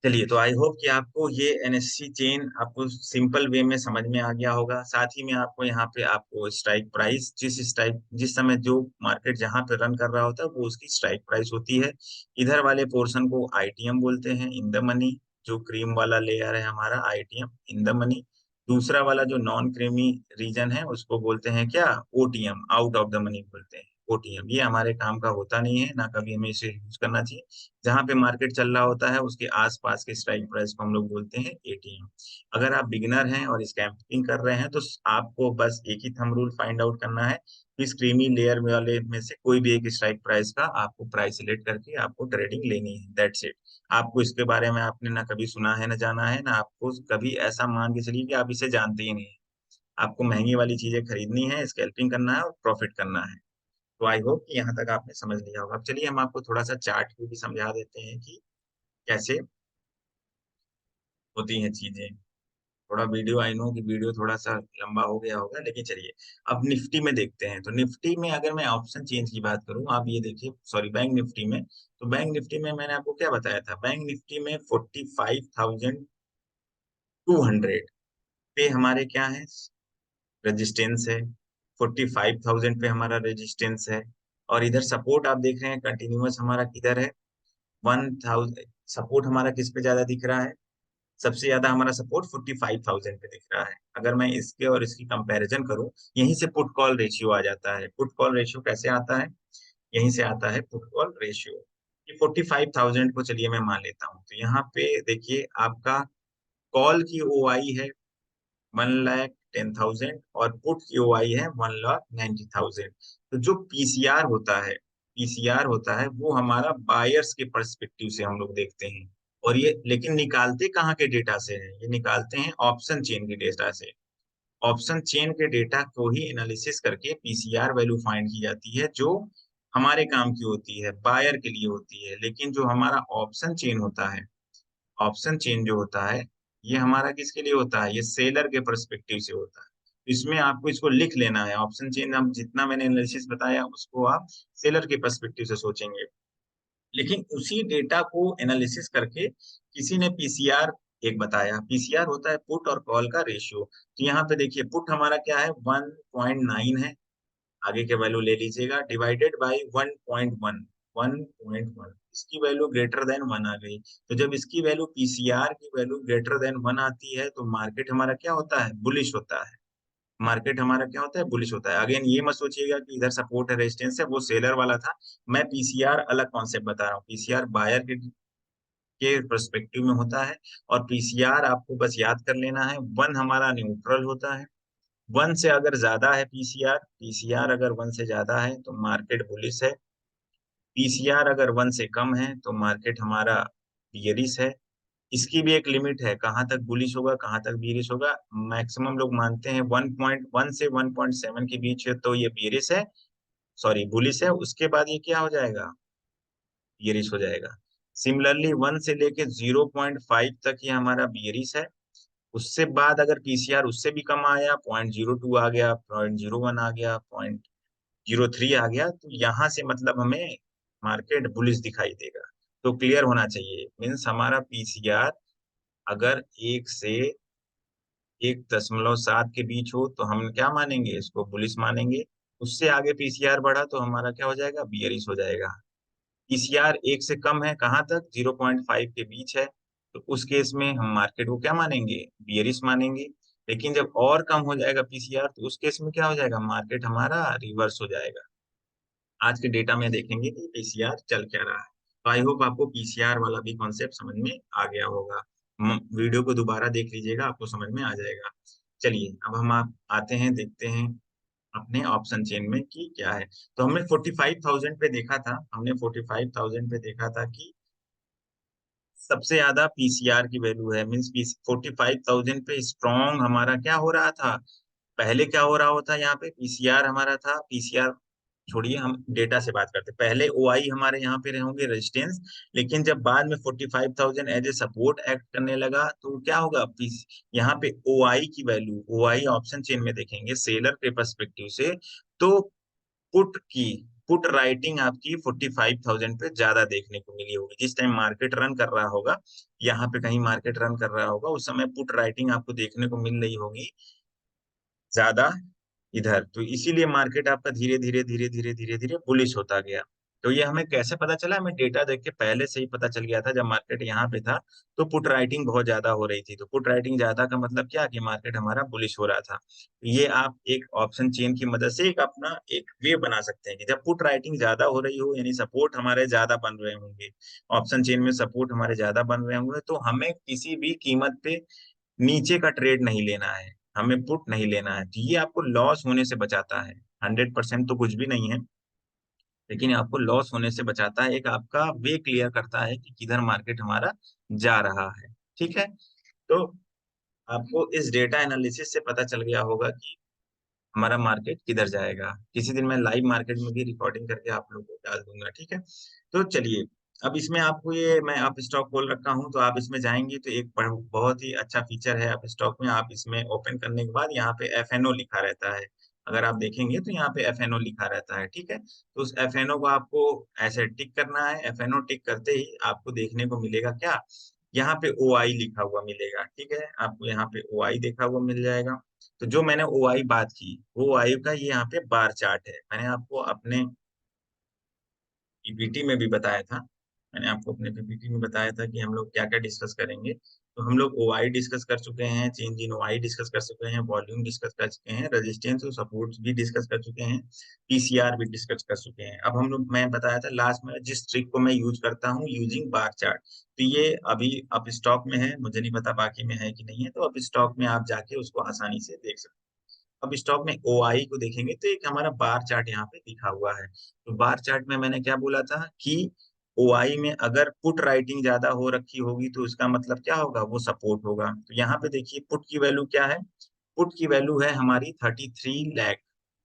A: चलिए, तो आई होप कि आपको ये एनएससी चेन आपको सिंपल वे में समझ में आ गया होगा। साथ ही में आपको यहाँ पे आपको स्ट्राइक प्राइस, जिस समय जो मार्केट जहां पे रन कर रहा होता है वो उसकी स्ट्राइक प्राइस होती है। इधर वाले पोर्शन को आईटीएम बोलते हैं, इन द मनी। जो क्रीम वाला लेयर है हमारा आईटीएम, इन द मनी। दूसरा वाला जो नॉन क्रीमी रीजन है उसको बोलते हैं क्या, OTM, out of the money बोलते हैं। ओटीएम ये हमारे काम का होता नहीं है, ना कभी हमें इसे यूज करना चाहिए। जहां पे मार्केट चल रहा होता है उसके आसपास के स्ट्राइक प्राइस को हम लोग बोलते हैं एटीएम। अगर आप बिगिनर हैं और स्कैल्पिंग कर रहे हैं तो आपको बस एक ही थंब रूल फाइंड आउट करना है। इस क्रीमी लेयर वाले में से कोई भी एक स्ट्राइक प्राइस का आपको प्राइस सिलेक्ट करके आपको ट्रेडिंग लेनी है, दैट्स इट। आपको इसके बारे में आपने ना कभी सुना है ना जाना है, ना आपको कभी ऐसा मान के चलिए कि आप इसे जानते ही नहीं हैं। आपको महंगी वाली चीजें खरीदनी है, स्कैल्पिंग करना है और प्रॉफिट करना है। तो आई होप कि यहाँ तक आपने समझ लिया होगा। अब चलिए हम आपको थोड़ा सा चार्ट भी समझा देते हैं कि कैसे होती हैं चीजें। थोड़ा वीडियो, आई नो कि वीडियो थोड़ा सा लंबा हो गया होगा, लेकिन चलिए अब निफ्टी में देखते हैं। तो निफ्टी में अगर मैं ऑप्शन चेंज की बात करूं, आप ये देखिए, सॉरी बैंक निफ्टी में। तो बैंक निफ्टी में मैंने आपको क्या बताया था, बैंक निफ्टी में 45,200 पे हमारे क्या है, रेजिस्टेंस है। 45,000 पे हमारा रेजिस्टेंस है। और इधर सपोर्ट आप देख रहे हैं कंटिन्यूअस हमारा किधर है, 1,000। सपोर्ट हमारा किस पे ज्यादा दिख रहा है, सबसे ज्यादा हमारा सपोर्ट 45,000 पे दिख रहा है। अगर मैं इसके और इसकी कंपैरिजन करूं, यहीं से पुट कॉल रेशियो आ जाता है। पुट कॉल रेशियो कैसे आता है, यहीं से आता है पुट कॉल रेशियो। ये 45,000 को चलिए मैं मान लेता हूं, तो यहाँ पे देखिए आपका कॉल की ओआई है 1,10,000 और पुट की ओआई है 1,90,000। तो जो पीसीआर होता है, पीसीआर होता है वो हमारा बायर्स के पर्सपेक्टिव से हम लोग देखते हैं। और ये लेकिन निकालते कहाँ के डेटा से है, ये निकालते हैं ऑप्शन चेन के डेटा से। ऑप्शन चेन के डेटा को ही एनालिसिस करके पीसीआर वैल्यू फाइंड की जाती है, जो हमारे काम की होती है, बायर के लिए होती है। लेकिन जो हमारा ऑप्शन चेन होता है, ऑप्शन चेन जो होता है, ये हमारा किसके लिए होता है, ये सेलर के पर्सपेक्टिव से होता है। इसमें आपको इसको लिख लेना है, ऑप्शन चेन अब जितना मैंने एनालिसिस बताया उसको आप सेलर के पर्सपेक्टिव से सोचेंगे। लेकिन उसी डेटा को एनालिसिस करके किसी ने पीसीआर एक बताया। पीसीआर होता है पुट और कॉल का रेशियो। तो यहाँ पे देखिए पुट हमारा क्या है, 1.9 है, आगे के वैल्यू ले लीजिएगा, डिवाइडेड बाई 1.1। 1.1 इसकी वैल्यू ग्रेटर देन 1 आ गई। तो जब इसकी वैल्यू, पीसीआर की वैल्यू ग्रेटर देन 1 आती है तो मार्केट हमारा क्या होता है, बुलिश होता है। मार्केट हमारा क्या होता है, बुलिश होता है। अगेन ये मत सोचिएगा कि इधर सपोर्ट है रेजिस्टेंस है, वो सेलर वाला था। मैं पीसीआर अलग कॉन्सेप्ट बता रहा हूँ। पीसीआर बायर के पर्सपेक्टिव में होता है। और पीसीआर आपको बस याद कर लेना है, 1 हमारा न्यूट्रल होता है। 1 से अगर ज्यादा है पीसीआर, पीसीआर अगर 1 से ज्यादा है तो मार्केट बुलिश है। पीसीआर अगर 1 से कम है तो मार्केट हमारा बियरिश है। इसकी भी एक लिमिट है, कहाँ तक बुलिश होगा कहाँ तक बियरिश होगा। मैक्सिमम लोग मानते हैं 1.1 से 1.7 के बीच है तो ये बियरिश है, सॉरी बुलिश है। उसके बाद ये क्या हो जाएगा, बियरिश हो जाएगा। सिमिलरली 1 से लेके 0.5 तक ये हमारा बियरिश है। उससे बाद अगर पीसीआर उससे भी कम आया, 0.02 आ गया, 0.01 आ गया, 0.03 आ गया, तो यहाँ से मतलब हमें मार्केट बुलिश दिखाई देगा। तो क्लियर होना चाहिए, मीन्स हमारा पीसीआर अगर 1 से 1.7 के बीच हो तो हम क्या मानेंगे, इसको बुलिश मानेंगे। उससे आगे पीसीआर बढ़ा तो हमारा क्या हो जाएगा, बियरिश हो जाएगा। पीसीआर 1 से कम है, कहाँ तक, 0.5 के बीच है, तो उस केस में हम मार्केट को क्या मानेंगे, बियरिश मानेंगे। लेकिन जब और कम हो जाएगा पीसीआर तो उस केस में क्या हो जाएगा, मार्केट हमारा रिवर्स हो जाएगा। आज के डेटा में देखेंगे कि पीसीआर चल क्या रहा है। तो आई होप आपको पीसीआर वाला भी कॉन्सेप्ट समझ में आ गया होगा। वीडियो को दोबारा देख लीजिएगा, आपको समझ में आ जाएगा। चलिए अब हम आप आते हैं, देखते हैं अपने ऑप्शन चेन में कि क्या है। तो हमने 45,000 पे देखा था, हमने 45,000 पे देखा था कि सबसे ज्यादा पीसीआर की वैल्यू है, मीन्स 45,000 पे स्ट्रॉन्ग हमारा क्या हो रहा था। पहले क्या हो रहा होता यहाँ पे, पीसीआर हमारा था, पीसीआर छोड़िए, हम डेटा से बात करते हैं। पहले ओआई हमारे यहाँ पे होंगे रेजिस्टेंस, लेकिन जब बाद में 45,000 एज ए सपोर्ट एक्ट करने लगा तो क्या होगा, यहाँ पे ओआई की वैल्यू, ओआई ऑप्शन चेन में देखेंगे सेलर के पर्सपेक्टिव से, तो पुट की पुट राइटिंग आपकी 45,000 पे ज्यादा देखने को मिली होगी। जिस टाइम मार्केट रन कर रहा होगा, यहाँ पे कहीं मार्केट रन कर रहा होगा, उस समय पुट राइटिंग आपको देखने को मिल रही होगी ज्यादा इधर। तो इसीलिए मार्केट आपका धीरे धीरे धीरे धीरे धीरे धीरे बुलिश होता गया। तो ये हमें कैसे पता चला, हमें डेटा देख के पहले से ही पता चल गया था। जब मार्केट यहाँ पे था तो पुट राइटिंग बहुत ज्यादा हो रही थी, तो पुट राइटिंग ज्यादा का मतलब क्या कि मार्केट हमारा बुलिश हो रहा था। ये आप एक ऑप्शन चेन की मदद से एक अपना एक वे बना सकते हैं कि जब पुट राइटिंग ज्यादा हो रही हो, यानी सपोर्ट हमारे ज्यादा बन रहे होंगे, ऑप्शन चेन में सपोर्ट हमारे ज्यादा बन रहे होंगे, तो हमें किसी भी कीमत पे नीचे का ट्रेड नहीं लेना है, हमें पुट नहीं लेना है। तो ये आपको लॉस होने से बचाता है। 100% तो कुछ भी नहीं है, लेकिन आपको लॉस होने से बचाता है, एक आपका वे क्लियर करता है कि किधर मार्केट हमारा जा रहा है। ठीक है, तो आपको इस डेटा एनालिसिस से पता चल गया होगा कि हमारा मार्केट किधर जाएगा। किसी दिन मैं लाइव मार्केट में भी रिकॉर्डिंग करके आप लोगों को डाल दूंगा, ठीक है। तो चलिए, अब इसमें आपको ये मैं आप स्टॉक खोल रखा हूँ, तो आप इसमें जाएंगे तो एक बहुत ही अच्छा फीचर है आप स्टॉक में। आप इसमें ओपन करने के बाद यहाँ पे एफएनओ लिखा रहता है, अगर आप देखेंगे तो यहाँ पे एफएनओ लिखा रहता है, ठीक है। तो उस एफएनओ को आपको ऐसे टिक करना है। एफएनओ टिक करते ही आपको देखने को मिलेगा क्या, यहाँ पे ओआई लिखा हुआ मिलेगा, ठीक है। आपको यहाँ पे ओआई देखा हुआ मिल जाएगा। तो जो मैंने ओआई बात की, वो ओआई का ये यहाँ पे बार चार्ट है। मैंने आपको अपने पीपीटी में भी बताया था, मैंने आपको अपने पीपीटी में बताया था कि हम लोग क्या क्या डिस्कस करेंगे। तो हम लोग ओआई डिस्कस कर चुके हैं, चेंज इन ओआई डिस्कस कर चुके हैं, वॉल्यूम डिस्कस कर चुके हैं, रेजिस्टेंस और सपोर्ट भी डिस्कस कर चुके हैं, पीसीआर भी डिस्कस कर चुके हैं। अब हम लोग, मैं बताया था लास्ट में जिस ट्रिक को मैं यूज करता हूँ, यूजिंग बार चार्ट। तो ये अभी अब स्टॉक में है, मुझे नहीं पता बाकी में है कि नहीं है, तो अब स्टॉक में आप जाके उसको आसानी से देख सकते हैं। अब स्टॉक में ओआई को देखेंगे तो एक हमारा बार चार्ट यहाँ पे दिखा हुआ है। तो बार चार्ट में मैंने क्या बोला था कि ओआई में अगर पुट राइटिंग ज्यादा हो रखी होगी तो उसका मतलब क्या होगा, वो सपोर्ट होगा। तो यहाँ पे देखिए पुट की वैल्यू क्या है, पुट की वैल्यू है हमारी 33 लाख,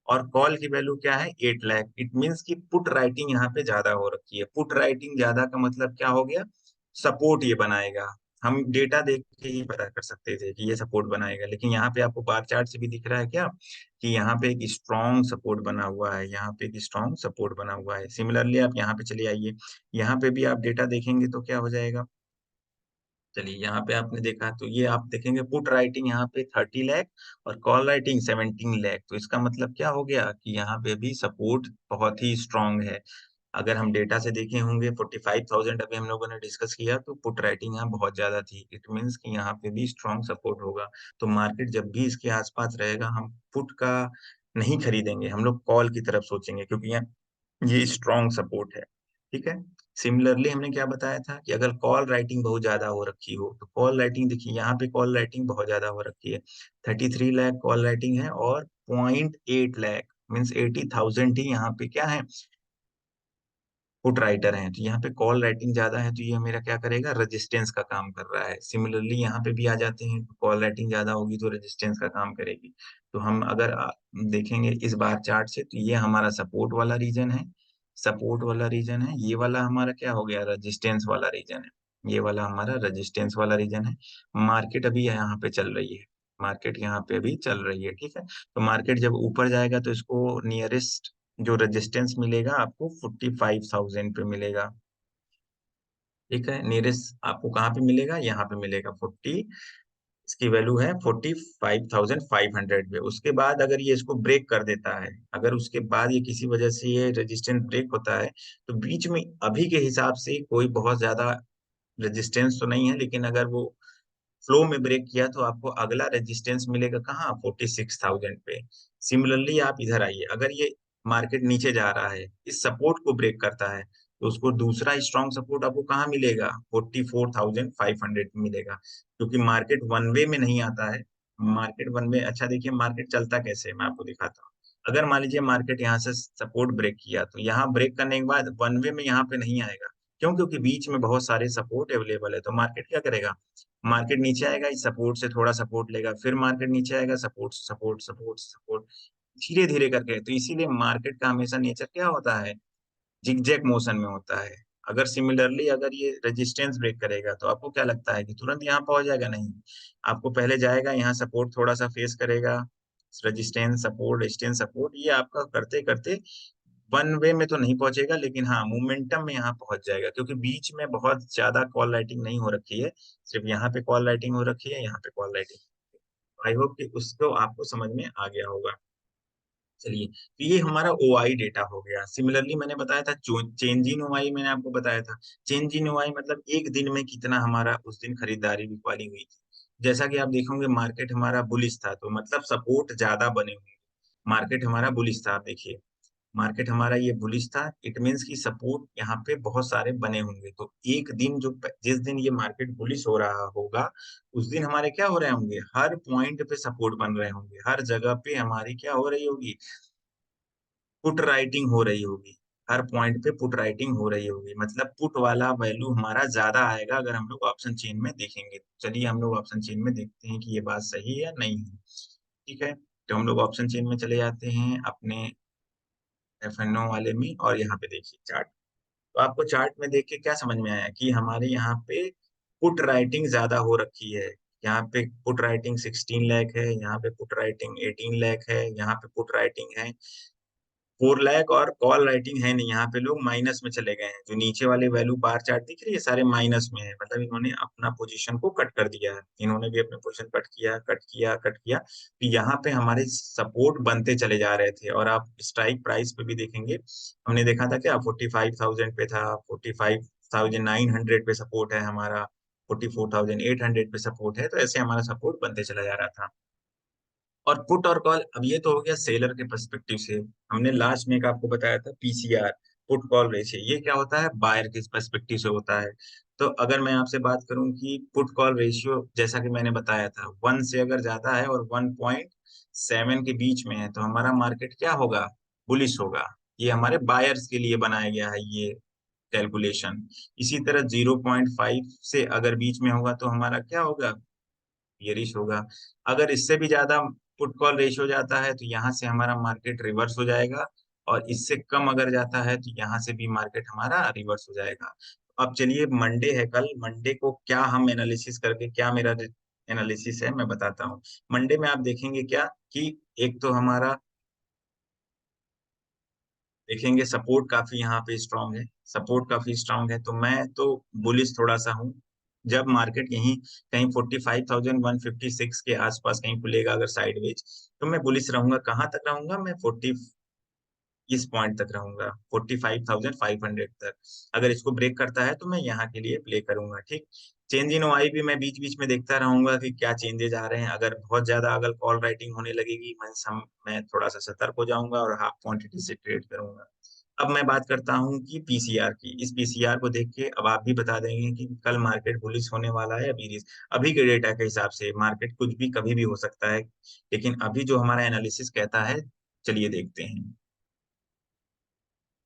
A: और कॉल की वैल्यू क्या है 8 लाख। इट मीन्स कि पुट राइटिंग यहाँ पे ज्यादा हो रखी है। पुट राइटिंग ज्यादा का मतलब क्या हो गया, सपोर्ट ये बनाएगा। हम डेटा देख के ही पता कर सकते थे कि ये सपोर्ट बनाएगा, लेकिन यहाँ पे आपको बार चार्ट से भी दिख रहा है क्या कि यहाँ पे एक स्ट्रॉन्ग सपोर्ट बना हुआ है, यहाँ पे एक स्ट्रॉन्ग सपोर्ट बना हुआ है। सिमिलरली आप यहाँ पे चले आइए, यहाँ पे भी आप डेटा देखेंगे तो क्या हो जाएगा। चलिए, यहाँ पे आपने देखा तो ये आप देखेंगे पुट राइटिंग यहाँ पे 30 लाख और कॉल राइटिंग 17 लाख। तो इसका मतलब क्या हो गया कि यहाँ पे भी सपोर्ट बहुत ही स्ट्रांग है। अगर हम डेटा से देखे होंगे 45,000 अभी हम लोगों ने डिस्कस किया, तो पुट राइटिंग यहाँ बहुत ज्यादा थी। इट मीन्स कि यहाँ पे भी स्ट्रांग सपोर्ट होगा। तो मार्केट जब भी इसके आसपास रहेगा, हम पुट का नहीं खरीदेंगे, हम लोग कॉल की तरफ सोचेंगे, क्योंकि ये स्ट्रॉन्ग सपोर्ट है, ठीक है। सिमिलरली हमने क्या बताया था कि अगर कॉल राइटिंग बहुत ज्यादा हो रखी हो, तो कॉल राइटिंग देखिए यहाँ पे कॉल राइटिंग बहुत ज्यादा हो रखी है। 33 लाख कॉल राइटिंग है और 0.8 लाख मीन्स 80,000 ही यहाँ पे क्या है, पुट राइटर हैं। तो यहाँ पे कॉल राइटिंग ज्यादा है, तो ये मेरा क्या करेगा, रेजिस्टेंस का काम कर रहा है। सिमिलरली यहाँ पे भी आ जाते हैं, तो कॉल राइटिंग ज्यादा होगी तो रेजिस्टेंस का काम करेगी। तो हम अगर देखेंगे इस बार चार्ट से, तो ये हमारा सपोर्ट वाला रीजन है, सपोर्ट वाला रीजन है। ये वाला हमारा क्या हो गया, रेजिस्टेंस वाला रीजन है। ये वाला हमारा रेजिस्टेंस वाला रीजन है। मार्केट अभी यहाँ पे चल रही है, मार्केट यहाँ पे अभी चल रही है, ठीक है। तो मार्केट जब ऊपर जाएगा तो इसको नियरेस्ट जो रेजिस्टेंस मिलेगा आपको 45,000 पे मिलेगा, ठीक है। नियरेस्ट आपको कहाँ पे मिलेगा, यहाँ पे मिलेगा 40, इसकी वैल्यू है 45,500 पे। उसके बाद अगर ये इसको ब्रेक कर देता है, अगर उसके बाद ये किसी वजह से ये रेजिस्टेंस ब्रेक होता है, तो बीच में अभी के हिसाब से कोई बहुत ज्यादा रेजिस्टेंस तो नहीं है, लेकिन अगर वो फ्लो में ब्रेक किया तो आपको अगला रेजिस्टेंस मिलेगा कहाँ, 46,000 पे। सिमिलरली आप इधर आइए, अगर ये मार्केट नीचे जा रहा है, इस सपोर्ट को ब्रेक करता है, तो उसको दूसरा स्ट्रॉन्ग सपोर्ट आपको कहाँ मिलेगा, 44,500 मिलेगा। क्योंकि मार्केट वन वे में नहीं आता है, मार्केट वन वे, अच्छा देखिए मार्केट चलता कैसे है, मैं आपको दिखाता हूँ। अगर मान लीजिए मार्केट यहाँ से सपोर्ट ब्रेक किया, तो यहाँ ब्रेक करने के बाद वन वे में यहाँ पे नहीं आएगा, क्यों? क्योंकि बीच में बहुत सारे सपोर्ट अवेलेबल है। तो मार्केट क्या करेगा? मार्केट नीचे आएगा, इस सपोर्ट से थोड़ा सपोर्ट लेगा, फिर मार्केट नीचे आएगा, सपोर्ट सपोर्ट सपोर्ट सपोर्ट, धीरे धीरे करके। तो इसीलिए मार्केट का हमेशा नेचर क्या होता है? जिगजैग मोशन में होता है। अगर सिमिलरली अगर ये रेजिस्टेंस ब्रेक करेगा तो आपको क्या लगता है कि तुरंत यहाँ पहुंच जाएगा? नहीं, आपको पहले जाएगा, यहाँ सपोर्ट थोड़ा सा फेस करेगा, रेजिस्टेंस सपोर्ट रेजिस्टेंस सपोर्ट, ये आपका करते करते वन वे में तो नहीं पहुंचेगा, लेकिन हाँ मोमेंटम में यहाँ पहुंच जाएगा, क्योंकि बीच में बहुत ज्यादा कॉल राइटिंग नहीं हो रखी है, सिर्फ यहाँ पे कॉल राइटिंग हो रखी है, यहाँ पे कॉल राइटिंग। आई होप कि उसको आपको समझ में आ गया होगा। चलिए, तो ये हमारा ओआई डेटा हो गया। सिमिलरली मैंने बताया था चेंज इन ओआई, मैंने आपको बताया था चेंज इन ओआई मतलब एक दिन में कितना हमारा उस दिन खरीदारी बिकवाली हुई थी। जैसा कि आप देखोगे मार्केट हमारा बुलिश था, तो मतलब सपोर्ट ज्यादा बने हुए, मार्केट हमारा बुलिश था। आप देखिए मार्केट हमारा ये बुलिश था, इट मीन्स कि सपोर्ट यहाँ पे बहुत सारे बने होंगे। तो एक दिन जो जिस दिन ये मार्केट बुलिश हो रहा होगा, उस दिन हमारे क्या हो रहे होंगे? हर पॉइंट पे सपोर्ट बन रहे होंगे, हर जगह पे हमारी क्या हो रही होगी? पुट राइटिंग हो रही होगी। हर पॉइंट पे पुट राइटिंग हो रही होगी, मतलब पुट वाला वैल्यू हमारा ज्यादा आएगा अगर हम लोग ऑप्शन चेन में देखेंगे। चलिए हम लोग ऑप्शन चेन में देखते हैं कि ये बात सही है या नहीं है। ठीक है, तो हम लोग ऑप्शन चेन में चले जाते हैं अपने एफएनओ वाले में, और यहाँ पे देखिए चार्ट। तो आपको चार्ट में देख के क्या समझ में आया कि हमारे यहाँ पे पुट राइटिंग ज्यादा हो रखी है। यहाँ पे पुट राइटिंग 16 लाख है, यहाँ पे पुट राइटिंग 18 लाख है, यहाँ पे पुट राइटिंग है 4 लाख, और कॉल राइटिंग है नहीं। यहाँ पे लोग माइनस में चले गए हैं, जो नीचे वाले वैल्यू बार चार्ट दिख रही है सारे माइनस में है, मतलब इन्होंने अपना पोजीशन को कट कर दिया है। इन्होंने भी अपने पोजीशन कट किया कट किया कट किया, तो यहाँ पे हमारे सपोर्ट बनते चले जा रहे थे। और आप स्ट्राइक प्राइस पे भी देखेंगे, हमने देखा था क्या 45,000 पे था, 45,900 पे सपोर्ट है हमारा, 44,800 पे सपोर्ट है। तो ऐसे हमारा सपोर्ट बनते चला जा रहा था। और पुट और कॉल, अब ये तो हो गया सेलर के पर्सपेक्टिव से। हमने लास्ट में एक आपको बताया था पीसीआर, पुट कॉल रेशियो, ये क्या होता है? बायर के पर्सपेक्टिव से होता है। तो अगर मैं आपसे बात करूं कि पुट कॉल रेशियो, जैसा कि मैंने बताया था, 1 से अगर ज्यादा है और 1.7 के बीच में है, तो हमारा मार्केट क्या होगा? बुलिश होगा। ये हमारे बायर्स के लिए बनाया गया है ये कैलकुलेशन। इसी तरह 0.5 से अगर बीच में होगा तो हमारा क्या होगा? बियरिश होगा। अगर इससे भी ज्यादा पुट कॉल रेशियो जाता है तो यहाँ से हमारा मार्केट रिवर्स हो जाएगा, और इससे कम अगर जाता है तो यहाँ से भी मार्केट हमारा रिवर्स हो जाएगा। अब चलिए, मंडे है कल, मंडे को क्या हम एनालिसिस करके, क्या मेरा एनालिसिस है मैं बताता हूँ। मंडे में आप देखेंगे क्या कि एक तो हमारा देखेंगे सपोर्ट काफी यहाँ पे स्ट्रांग है, सपोर्ट काफी स्ट्रांग है, तो मैं तो बुलिश थोड़ा सा हूँ। जब मार्केट यहीं कहीं 45,156 के आसपास कहीं खुलेगा अगर साइडवेज, तो मैं बुलिश रहूंगा। कहाँ तक रहूंगा मैं? 40 इस पॉइंट तक रहूंगा, 45,500 तक। अगर इसको ब्रेक करता है तो मैं यहाँ के लिए प्ले करूंगा। ठीक, चेंज इन ओआई भी मैं बीच बीच में देखता रहूंगा कि क्या चेंजेस आ रहे हैं। अगर बहुत ज्यादा अगर कॉल राइटिंग होने लगेगी, मैं थोड़ा सा सतर्क हो जाऊंगा और हाफ क्वांटिटी से ट्रेड करूंगा। अब मैं बात करता हूँ कि पीसीआर की। इस पीसीआर को देख के अब आप भी बता देंगे कि कल मार्केट बुलिश होने वाला है या बीरिश। अभी के डेटा के हिसाब से मार्केट कुछ भी कभी भी हो सकता है, लेकिन अभी जो हमारा एनालिसिस कहता है, चलिए देखते हैं।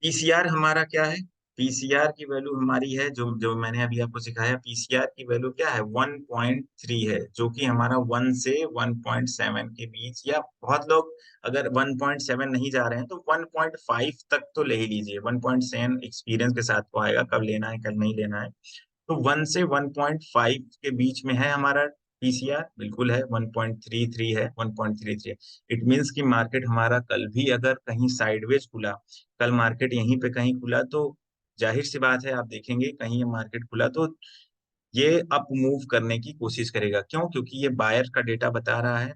A: पीसीआर हमारा क्या है? पीसीआर की वैल्यू हमारी है, जो जो मैंने अभी आपको सिखाया, पीसीआर की वैल्यू क्या है? 1.3 है, जो कि हमारा 1 से 1.7 के बीच, या बहुत लोग अगर 1.7 नहीं जा रहे हैं तो 1.5 तक तो ले ही लीजिए। 1.7 एक्सपीरियंस के साथ को आएगा, कब लेना है कब नहीं लेना है। तो 1 से 1.5 के बीच में है हमारा पीसीआर, बिल्कुल है 1.33 है, 1.33। इट मीन्स कि मार्केट हमारा कल भी अगर कहीं साइडवेज खुला, कल मार्केट यहीं पे कहीं खुला, तो जाहिर सी बात है आप देखेंगे कहीं ये मार्केट खुला तो ये अप मूव करने की कोशिश करेगा। क्यों? क्योंकि ये बायर का डेटा बता रहा है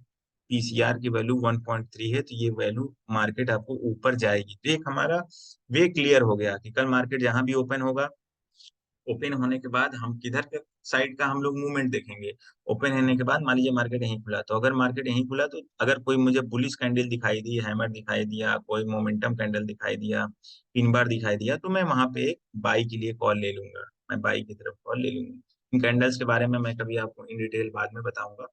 A: पीसीआर की वैल्यू 1.3 है, तो ये वैल्यू मार्केट आपको ऊपर जाएगी। तो एक हमारा वे क्लियर हो गया कि कल मार्केट जहां भी ओपन होगा, ओपन होने के बाद हम किधर के साइड का हम लोग मूवमेंट देखेंगे। ओपन होने के बाद मान लीजिए मार्केट यहीं खुला, तो अगर मार्केट यहीं खुला तो अगर कोई मुझे बुलिश कैंडल दिखाई दी, हैमर दिखाई दिया, कोई मोमेंटम कैंडल दिखाई दिया, पिन बार दिखाई दिया, तो मैं वहां पे एक बाई के लिए कॉल ले लूंगा, मैं बाई की तरफ कॉल ले लूंगा। इन कैंडल्स के बारे में मैं कभी आपको इन डिटेल बाद में बताऊंगा।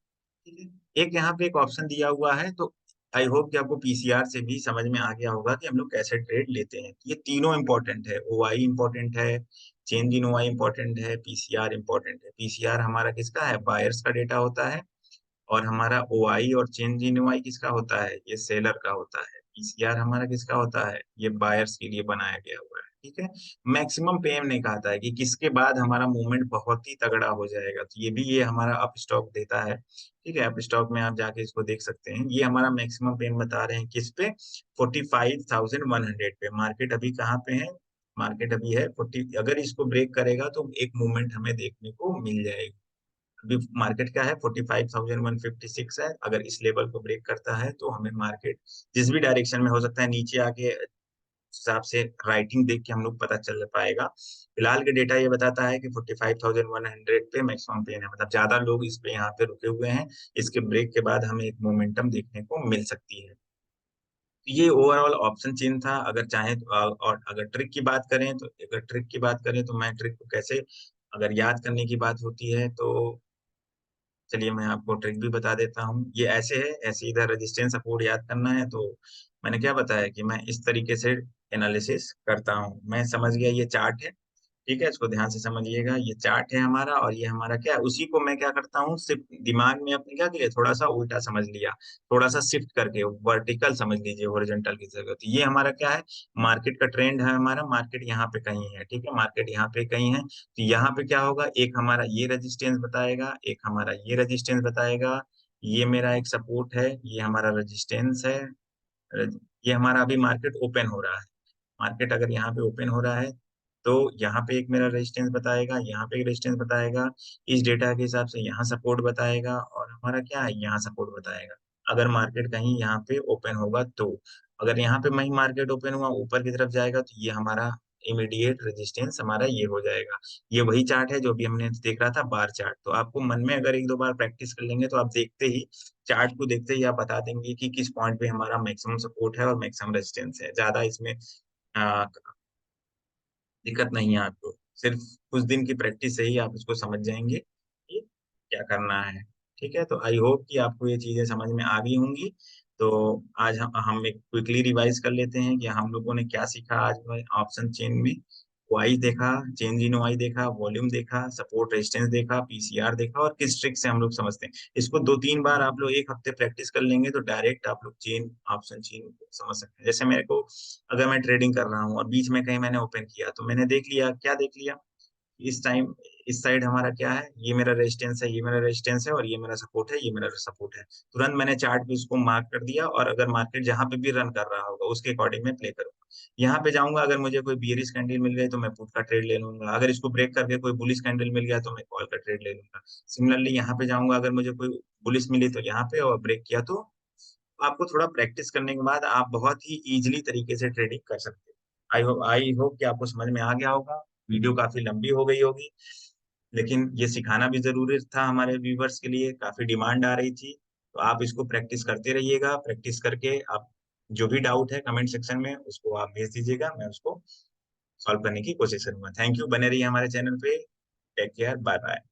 A: ठीक है, एक यहाँ पे एक ऑप्शन दिया हुआ है, तो आई होप कि आपको पीसीआर से भी समझ में आ गया होगा कि हम लोग कैसे ट्रेड लेते हैं। ये तीनों इंपॉर्टेंट है, ओआई इंपॉर्टेंट है, चेंज इन ओआई इंपॉर्टेंट है, पीसीआर इंपॉर्टेंट है। पीसीआर हमारा किसका है? बायर्स का डेटा होता है। और हमारा ओआई और चेंज इन ओआई किसका होता है? ये सेलर का होता है। पीसीआर हमारा किसका होता है? ये बायर्स के लिए बनाया गया हुआ है। ठीक है। मैक्सिमम पे हमने कहा था कि किसके बाद हमारा मूवमेंट बहुत ही तगड़ा हो जाएगा, तो ये हमारा अप स्टॉक देता है। ठीक है, अप स्टॉक में आप जाके इसको देख सकते हैं। ये हमारा मैक्सिमम पेन बता रहे हैं किस पे? 45,100 पे। मार्केट अभी कहाँ पे है? मार्केट अभी है 40। अगर इसको ब्रेक करेगा तो एक मूवमेंट हमें देखने को मिल जाएगी। अभी मार्केट क्या है? 45,156 है। अगर इस लेवल को ब्रेक करता है तो हमें मार्केट जिस भी डायरेक्शन में हो सकता है नीचे आके, हिसाब से राइटिंग देख के हम लोग पता चल पाएगा। फिलहाल के डेटा ये बताता है कि 45,100 पे मैक्सिमम पेन है, मतलब ज्यादा लोग इस पे यहाँ पे रुके हुए हैं। इसके ब्रेक के बाद हमें एक मोमेंटम देखने को मिल सकती है। तो ये ओवरऑल ऑप्शन चेन था। अगर चाहे तो, और अगर ट्रिक की बात करें तो, अगर ट्रिक की बात करें तो मैं ट्रिक को कैसे, अगर याद करने की बात होती है तो चलिए मैं आपको ट्रिक भी बता देता हूँ। ये ऐसे है, ऐसे इधर रेजिस्टेंस सपोर्ट याद करना है तो मैंने क्या बताया कि मैं इस तरीके से एनालिसिस करता हूँ। मैं समझ गया ये चार्ट है। ठीक है, इसको ध्यान से समझिएगा। ये चार्ट है हमारा और ये हमारा क्या है, उसी को मैं क्या करता हूँ, सिर्फ दिमाग में अपने क्या किया, थोड़ा सा उल्टा समझ लिया, थोड़ा सा शिफ्ट करके वर्टिकल समझ लीजिए, हॉरिजॉन्टल की जगह। तो ये हमारा क्या है, मार्केट का ट्रेंड है। हमारा मार्केट यहाँ पे कहीं है। ठीक है, मार्केट यहाँ पे कहीं है, तो यहाँ पे क्या होगा, एक हमारा ये रेजिस्टेंस बताएगा, एक हमारा ये रेजिस्टेंस बताएगा। ये मेरा एक सपोर्ट है, ये हमारा रेजिस्टेंस है। ये हमारा अभी मार्केट ओपन हो रहा है। मार्केट अगर यहाँ पे ओपन हो रहा है तो यहाँ पे एक मेरा रेजिस्टेंस बताएगा, यहाँ पे एक रेजिस्टेंस बताएगा। इस डेटा के हिसाब से यहाँ सपोर्ट बताएगा और हमारा क्या है, यहाँ सपोर्ट बताएगा। अगर मार्केट कहीं यहाँ पे ओपन होगा तो, अगर यहाँ पे वही मार्केट ओपन हुआ ऊपर की तरफ जाएगा तो ये हमारा इमीडिएट रेजिस्टेंस हमारा ये हो जाएगा। ये वही चार्ट है जो भी हमने देख रहा था, बार चार्ट। तो आपको मन में अगर एक दो बार प्रैक्टिस कर लेंगे तो आप देखते ही, चार्ट को देखते ही आप बता देंगे कि किस पॉइंट पे हमारा मैक्सिमम सपोर्ट है और मैक्सिमम रेजिस्टेंस है। ज्यादा इसमें आ, दिक्कत नहीं है आपको। सिर्फ कुछ दिन की प्रैक्टिस से ही आप इसको समझ जाएंगे कि क्या करना है। ठीक है, तो आई होप कि आपको ये चीजें समझ में आ गई होंगी। तो आज हम एक क्विकली रिवाइज कर लेते हैं कि हम लोगों ने क्या सीखा आज में ऑप्शन चेन में। वाई देखा, चेंज इन वाई देखा, वॉल्यूम देखा, सपोर्ट रेजिस्टेंस देखा, पीसीआर देखा, और किस ट्रिक से हम लोग समझते हैं। इसको दो तीन बार आप लोग एक हफ्ते प्रैक्टिस कर लेंगे तो डायरेक्ट आप लोग चेन, ऑप्शन चेन को समझ सकते हैं। जैसे मेरे को, अगर मैं ट्रेडिंग कर रहा हूँ और बीच में कहीं मैंने ओपन किया तो मैंने देख लिया, क्या देख लिया, इस टाइम इस साइड हमारा क्या है, ये मेरा रेजिस्टेंस है, ये मेरा रेजिस्टेंस है, और ये मेरा सपोर्ट है, ये मेरा सपोर्ट है। तुरंत मैंने चार्ट पे इसको मार्क कर दिया और अगर मार्केट जहां पे भी रन कर रहा होगा उसके अकॉर्डिंग मैं प्ले करूंगा। यहाँ पे जाऊंगा, अगर मुझे कोई बियरिश कैंडल मिल गई तो मैं पुट का ट्रेड ले लूंगा। अगर इसको ब्रेक करके कोई बुलिश कैंडल मिल गया तो मैं कॉल का ट्रेड ले लूंगा। सिमिलरली यहाँ पे जाऊंगा, अगर मुझे कोई बुलिश मिली तो यहाँ पे, और ब्रेक किया तो आपको थोड़ा प्रैक्टिस करने के बाद आप बहुत ही इजीली तरीके से ट्रेडिंग कर सकते हैं। आई होप कि आपको समझ में आ गया होगा। वीडियो काफी लंबी हो गई होगी, लेकिन ये सिखाना भी जरूरी था हमारे व्यूवर्स के लिए, काफी डिमांड आ रही थी। तो आप इसको प्रैक्टिस करते रहिएगा। प्रैक्टिस करके आप जो भी डाउट है कमेंट सेक्शन में उसको आप भेज दीजिएगा, मैं उसको सॉल्व करने की कोशिश करूंगा। थैंक यू, बने रहिए हमारे चैनल पे। Take care, bye bye.